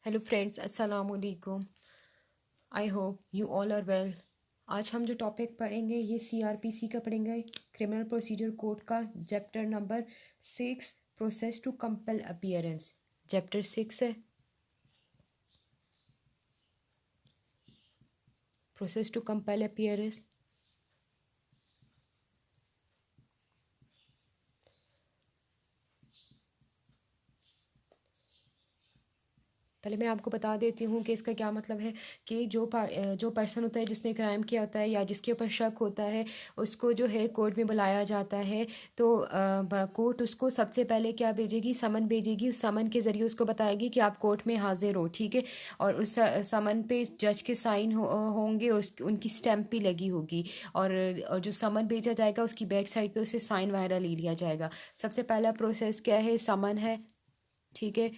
Hello friends, अस्सलाम वालेकुम। I hope you all are well. आज हम जो टॉपिक पढ़ेंगे ये सीआरपीसी का पढ़ेंगे, क्रिमिनल प्रोसीजर कोड का chapter number 6, process to compel appearance. Chapter 6 है प्रोसेस टू कंपेल अपीयरेंस। पहले मैं आपको बता देती हूँ कि इसका क्या मतलब है कि जो पर्सन होता है जिसने क्राइम किया होता है या जिसके ऊपर शक होता है उसको जो है कोर्ट में बुलाया जाता है। तो कोर्ट उसको सबसे पहले क्या भेजेगी, समन भेजेगी। उस समन के ज़रिए उसको बताएगी कि आप कोर्ट में हाजिर हो, ठीक है। और उस समन पे जज के साइन होंगे, उनकी स्टैंप भी लगी होगी। और जो समन भेजा जाएगा उसकी बैक साइड पे उसे साइन वगैरह ले लिया जाएगा। सबसे पहला प्रोसेस क्या है, समन है, ठीक है।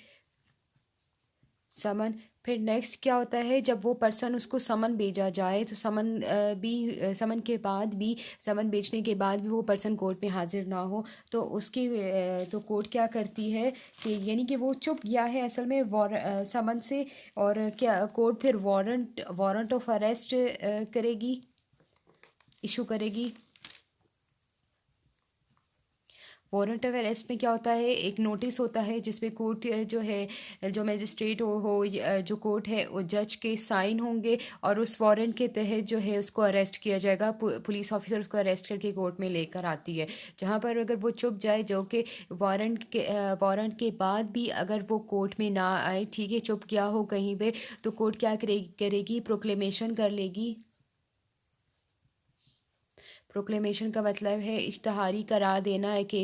समन। फिर नेक्स्ट क्या होता है, जब वो पर्सन उसको समन भेजा जाए तो समन के बाद भी, समन भेजने के बाद भी वो पर्सन कोर्ट में हाजिर ना हो तो उसकी तो कोर्ट क्या करती है कि यानी कि वो चुप गया है असल में समन से। और क्या कोर्ट फिर वारंट ऑफ अरेस्ट करेगी, इशू करेगी। वारंट ऑफ अरेस्ट में क्या होता है, एक नोटिस होता है जिसपे कोर्ट जो है, जो मजिस्ट्रेट हो या जो कोर्ट है वो जज के साइन होंगे और उस वारंट के तहत जो है उसको अरेस्ट किया जाएगा। पुलिस ऑफिसर उसको अरेस्ट करके कोर्ट में लेकर आती है। जहाँ पर अगर वो चुप जाए, जो कि वारंट के बाद भी अगर वो कोर्ट में ना आए, ठीक है, चुप गया हो कहीं पे, तो कोर्ट क्या करेगी, प्रोक्लेमेशन कर लेगी। प्रोक्लेमेशन का मतलब है इश्तहारी करार देना है कि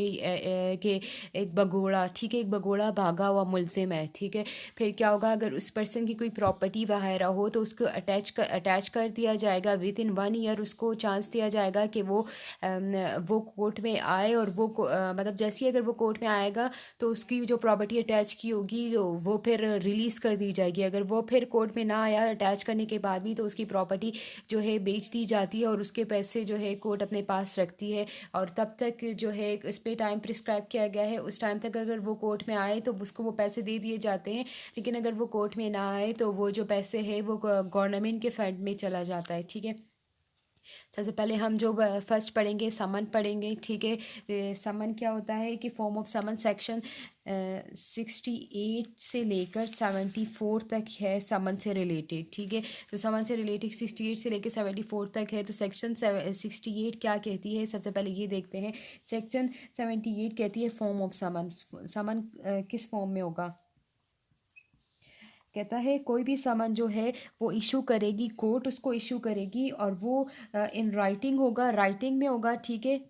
एक भगोड़ा, ठीक है, एक भगोड़ा भागा हुआ मुलजिम है, ठीक है। फिर क्या होगा, अगर उस पर्सन की कोई प्रॉपर्टी वगैरह हो तो उसको अटैच कर दिया जाएगा। विद इन 1 ईयर उसको चांस दिया जाएगा कि वो कोर्ट में आए। और मतलब जैसे ही अगर वो कोर्ट में आएगा तो उसकी जो प्रॉपर्टी अटैच की होगी जो वो फिर रिलीज़ कर दी जाएगी। अगर वो फिर कोर्ट में ना आया अटैच करने के बाद भी तो उसकी प्रॉपर्टी जो है बेच दी जाती है और उसके पैसे जो है कोर्ट अपने पास रखती है। और तब तक जो है इस पे टाइम प्रिस्क्राइब किया गया है, उस टाइम तक अगर वो कोर्ट में आए तो उसको वो पैसे दे दिए जाते हैं। लेकिन अगर वो कोर्ट में ना आए तो वो जो पैसे है वो गवर्नमेंट के फंड में चला जाता है, ठीक है। सबसे पहले हम जो फर्स्ट पढ़ेंगे समन पढ़ेंगे, ठीक है। समन क्या होता है कि फॉर्म ऑफ समन सेक्शन 68 से लेकर 74 तक है समन से रिलेटेड, ठीक है। तो समन से रिलेटेड 68 से लेकर 74 तक है। तो सेक्शन 68 क्या कहती है, सबसे पहले ये देखते हैं। सेक्शन 78 कहती है फॉर्म ऑफ समन। समन किस फॉर्म में होगा, कहता है कोई भी समन जो है वो इशू करेगी कोर्ट, उसको इशू करेगी और वो इन राइटिंग होगा, राइटिंग में होगा, ठीक है।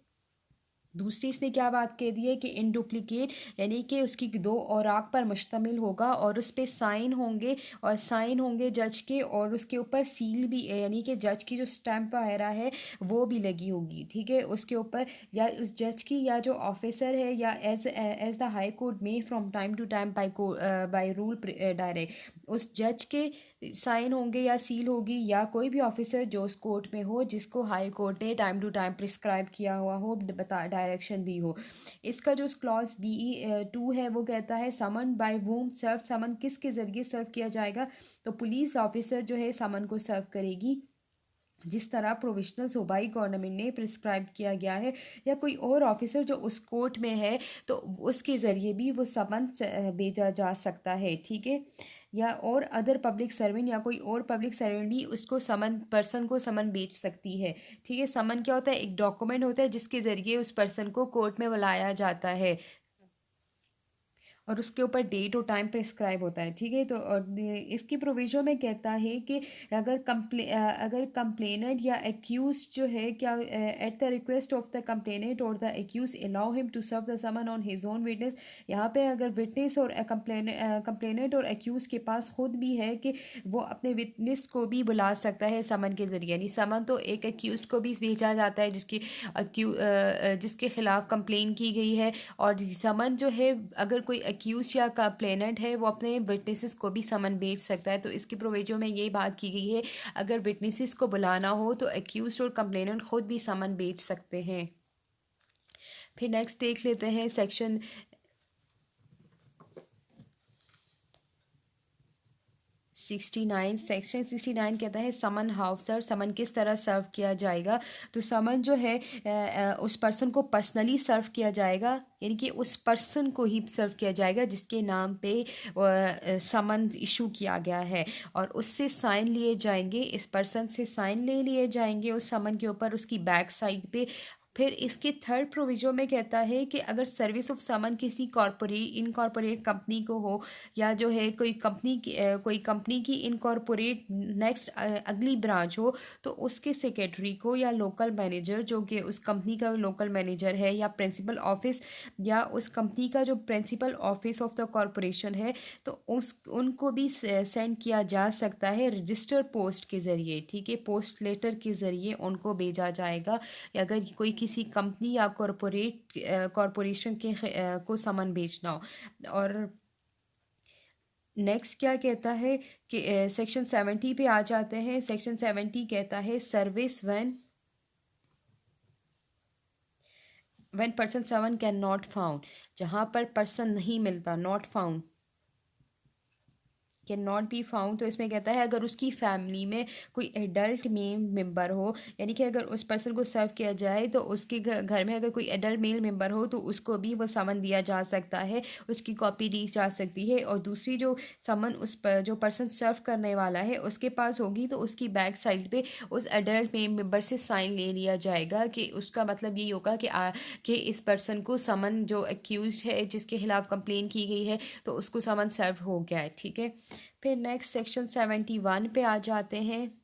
दूसरी इसने क्या बात कह दी है कि इन डुप्लीकेट, यानी कि उसकी दो औराक पर मुश्तमिल होगा और उस पर साइन होंगे, और साइन होंगे जज के, और उसके ऊपर सील भी है, यानी कि जज की जो स्टैंप वगैरह है वो भी लगी होगी, ठीक है, उसके ऊपर। या उस जज की या जो ऑफिसर है या एज द हाई कोर्ट में from time to time by rule direct, उस जज के साइन होंगे या सील होगी, या कोई भी ऑफिसर जो उस कोर्ट में हो जिसको हाई कोर्ट ने टाइम टू टाइम प्रिस्क्राइब किया हुआ हो, बता डायरेक्शन दी हो। इसका जो क्लॉज BE 2 है वो कहता है समन बाय वूम सर्व, समन किसके ज़रिए सर्व किया जाएगा, तो पुलिस ऑफिसर जो है समन को सर्व करेगी जिस तरह प्रोविजनल सूबाई गवर्नमेंट ने प्रिस्क्राइब किया गया है, या कोई और ऑफिसर जो उस कोर्ट में है तो उसके ज़रिए भी वो समन भेजा जा सकता है, ठीक है। या और अदर पब्लिक सर्वेंट, या कोई और पब्लिक सर्वेंट भी उसको समन, पर्सन को समन भेज सकती है, ठीक है। समन क्या होता है, एक डॉक्यूमेंट होता है जिसके ज़रिए उस पर्सन को कोर्ट में बुलाया जाता है और उसके ऊपर डेट और टाइम प्रिस्क्राइब होता है, ठीक है। तो और इसकी प्रोविजन में कहता है कि अगर कंप्लेनेंट या एक्यूज जो है, क्या at the request of the complainant और the accused allow him to serve the summon on his own witness. यहाँ पे अगर विटनेस और कंप्लेनेंट और एक्यूज के पास खुद भी है कि वो अपने विटनेस को भी बुला सकता है समन के ज़रिए। यानी समन तो एक एक्यूज को भी भेजा जाता है जिसके खिलाफ कंप्लेन की गई है, और समन जो है अगर कोई एक्यूज या कंप्लेनेंट है वो अपने विटनेसेस को भी समन भेज सकता है। तो इसकी प्रोविजन में ये बात की गई है, अगर विटनेसेस को बुलाना हो तो एक्यूज और कंप्लेनेंट खुद भी समन भेज सकते हैं। फिर नेक्स्ट देख लेते हैं सेक्शन 69 सेक्शन 69 कहता है समन हाउ सर, समन किस तरह सर्व किया जाएगा। तो समन जो है उस पर्सन को पर्सनली सर्व किया जाएगा, यानी कि उस पर्सन को ही सर्व किया जाएगा जिसके नाम पे समन इशू किया गया है, और उससे साइन लिए जाएंगे, इस पर्सन से साइन ले लिए जाएंगे उस समन के ऊपर, उसकी बैक साइड पे। फिर इसके थर्ड प्रोविजन में कहता है कि अगर सर्विस ऑफ समन किसी इनकॉर्पोरेट कंपनी को हो, या जो है कोई कंपनी की इनकॉर्पोरेट नेक्स्ट अगली ब्रांच हो, तो उसके सेक्रेटरी को या लोकल मैनेजर जो कि उस कंपनी का लोकल मैनेजर है, या प्रिंसिपल ऑफिस या उस कंपनी का जो principal office of the corporation है, तो उनको भी सेंड किया जा सकता है रजिस्टर पोस्ट के ज़रिए, ठीक है, पोस्ट लेटर के ज़रिए उनको भेजा जाएगा, अगर कोई किसी कंपनी या कॉरपोरेशन के को सामान बेचना हो। और नेक्स्ट क्या कहता है कि सेक्शन 70 पे आ जाते हैं। सेक्शन 70 कहता है service when person someone can not found, जहाँ पर पर्सन नहीं मिलता, not found, can not be found, तो इसमें कहता है अगर उसकी फैमिली में कोई एडल्ट मेल मेंबर हो, यानी कि अगर उस पर्सन को सर्व किया जाए तो उसके घर में अगर कोई एडल्ट मेल मेंबर हो तो उसको भी वो समन दिया जा सकता है, उसकी कॉपी दी जा सकती है। और दूसरी जो समन जो पर्सन सर्व करने वाला है उसके पास होगी, तो उसकी बैक साइड पे उस एडल्ट मेल मेंबर से साइन ले लिया जाएगा, कि उसका मतलब यही होगा कि इस पर्सन को समन जो एक्यूज्ड है, जिसके खिलाफ कंप्लेन की गई है, तो उसको समन सर्व हो गया है, ठीक है। फिर नेक्स्ट सेक्शन 71 पे आ जाते हैं।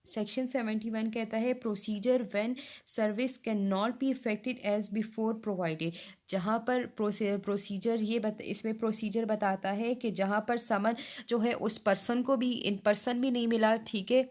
सेक्शन 71 कहता है procedure when service cannot be effected as before provided, जहाँ पर प्रोसीजर इसमें प्रोसीजर बताता है कि जहाँ पर समन जो है उस पर्सन को भी इन पर्सन भी नहीं मिला, ठीक है,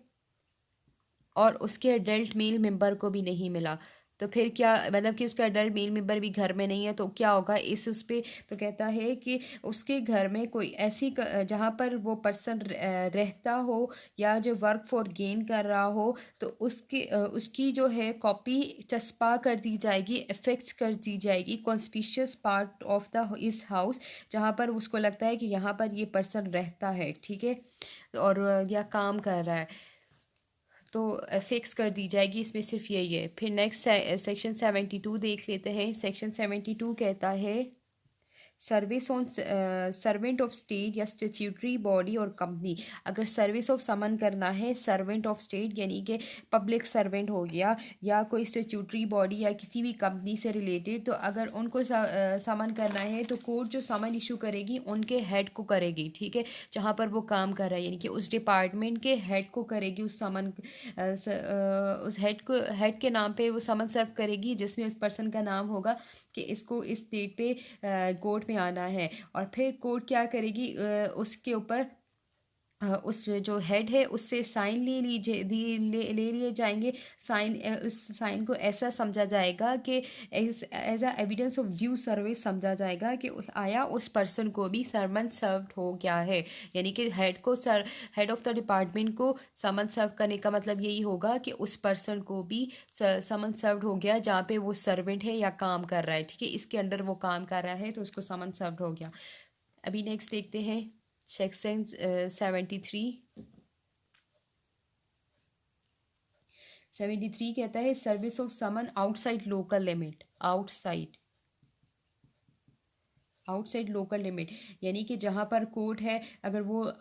और उसके एडल्ट मेल मेंबर को भी नहीं मिला, तो फिर क्या मतलब कि उसका एडल्ट मेल मेंबर भी घर में नहीं है, तो क्या होगा उस पे। तो कहता है कि उसके घर में कोई ऐसी जहाँ पर वो पर्सन रहता हो या जो वर्क फॉर गेन कर रहा हो, तो उसकी जो है कॉपी चस्पा कर दी जाएगी, इफेक्ट कर दी जाएगी कॉन्स्पिशियस पार्ट ऑफ द इस हाउस, जहाँ पर उसको लगता है कि यहाँ पर ये पर्सन रहता है, ठीक है, और या काम कर रहा है, तो फिक्स कर दी जाएगी। इसमें सिर्फ यही है। फिर नेक्स्ट सेक्शन 72 देख लेते हैं। सेक्शन 72 कहता है service on servant of state या स्टेट्यूटरी बॉडी और कंपनी, अगर सर्विस ऑफ समन करना है सर्वेंट ऑफ स्टेट यानी कि पब्लिक सर्वेंट हो गया, या कोई स्टेट्यूटरी बॉडी या किसी भी कंपनी से रिलेटेड, तो अगर उनको समन करना है तो कोर्ट जो समन इशू करेगी उनके हेड को करेगी, ठीक है, जहाँ पर वो काम कर रहा है, यानी कि उस डिपार्टमेंट के हेड को करेगी उस समन उस हेड के नाम पे वो समन सर्व करेगी, जिसमें उस पर्सन का नाम होगा कि इसको इस डेट पे कोर्ट में आना है। और फिर कोर्ट क्या करेगी, उसके ऊपर उस जो हेड है उससे साइन ले लिए जाएंगे। उस साइन को ऐसा समझा जाएगा कि as a evidence of due service समझा जाएगा कि आया उस पर्सन को भी समन सर्व्ड हो गया है, यानी कि हेड ऑफ द डिपार्टमेंट को समन सर्व करने का मतलब यही होगा कि उस पर्सन को भी समन सर्व्ड हो गया जहाँ पे वो सर्वेंट है या काम कर रहा है, ठीक है, इसके अंडर वो काम कर रहा है, तो उसको समन सर्व्ड हो गया। अभी नेक्स्ट देखते हैं सेक्शन 73 कहता है service of summon outside local limit, outside local limit, यानी कि जहाँ पर कोर्ट है, अगर वो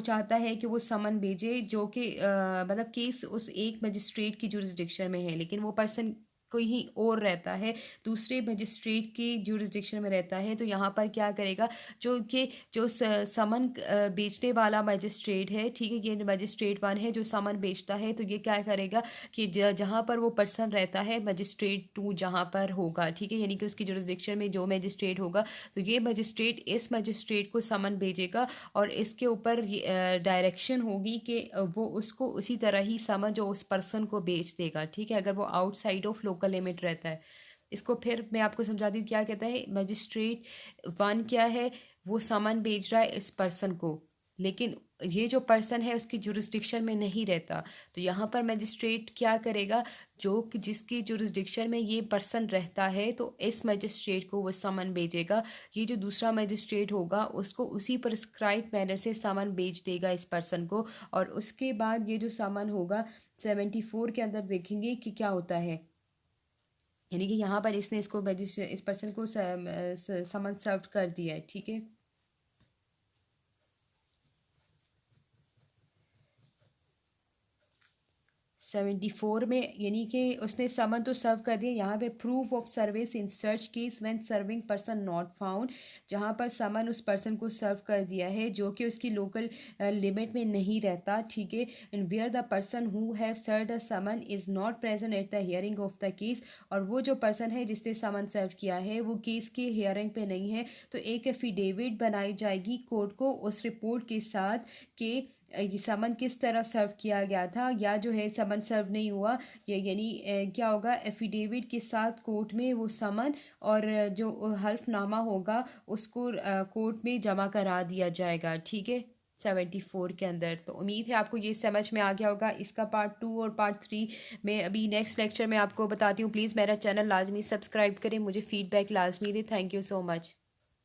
चाहता है कि वो समन भेजे जो कि मतलब केस उस एक मजिस्ट्रेट की जुरिस्डिक्शन में है, लेकिन वो पर्सन कोई ही और रहता है, दूसरे मजिस्ट्रेट की जुरिस्डिक्शन में रहता है, तो यहाँ पर क्या करेगा, जो समन बेचने वाला मजिस्ट्रेट है, ठीक है, ये मजिस्ट्रेट 1 है जो समन बेचता है, तो ये क्या करेगा कि जहाँ पर वो पर्सन रहता है मजिस्ट्रेट 2 जहाँ पर होगा, ठीक है, यानी कि उसकी जुरिस्डिक्शन में जो मजिस्ट्रेट होगा, तो ये मजिस्ट्रेट इस मजिस्ट्रेट को समन भेजेगा, और इसके ऊपर डायरेक्शन होगी कि वो उसको उसी तरह ही समन जो उस पर्सन को बेच देगा, ठीक है, अगर वो आउटसाइड ऑफ लोकल लिमिट रहता है। इसको फिर मैं आपको समझा दूँ क्या कहता है। मजिस्ट्रेट 1 क्या है, वो समन भेज रहा है इस पर्सन को, लेकिन ये जो पर्सन है उसकी जुरिस्डिक्शन में नहीं रहता। तो यहाँ पर मजिस्ट्रेट क्या करेगा, जिसकी जुरिस्डिक्शन में ये पर्सन रहता है तो इस मजिस्ट्रेट को वो समन भेजेगा। ये जो दूसरा मजिस्ट्रेट होगा उसको उसी प्रिस्क्राइब मैनर से समन भेज देगा इस पर्सन को। और उसके बाद ये जो समन होगा 74 के अंदर देखेंगे कि क्या होता है। यानी कि यहाँ पर इसने इसको इस पर्सन को समन सर्व कर दिया है, ठीक है। 74 में यानी कि उसने समन तो सर्व कर दिया। यहाँ पे proof of service in search case when serving person not found, जहाँ पर समन उस पर्सन को सर्व कर दिया है जो कि उसकी लोकल लिमिट में नहीं रहता, ठीक है। And where the person who have served a summon is not present at the hearing of the case, और वो जो पर्सन है जिसने समन सर्व किया है वो केस के हियरिंग पे नहीं है, तो एक एफिडेविट बनाई जाएगी कोर्ट को उस रिपोर्ट के साथ कि ये समन किस तरह सर्व किया गया था, या जो है समन सर्व नहीं हुआ। यानी क्या होगा, एफिडेविट के साथ कोर्ट में वो समन और जो हल्फनामा होगा उसको कोर्ट में जमा करा दिया जाएगा, ठीक है। 74 के अंदर। तो उम्मीद है आपको ये समझ में आ गया होगा। इसका पार्ट 2 और पार्ट 3 में अभी नेक्स्ट लेक्चर में आपको बताती हूँ। प्लीज़ मेरा चैनल लाजमी सब्सक्राइब करें, मुझे फीडबैक लाजमी दें। Thank you so much.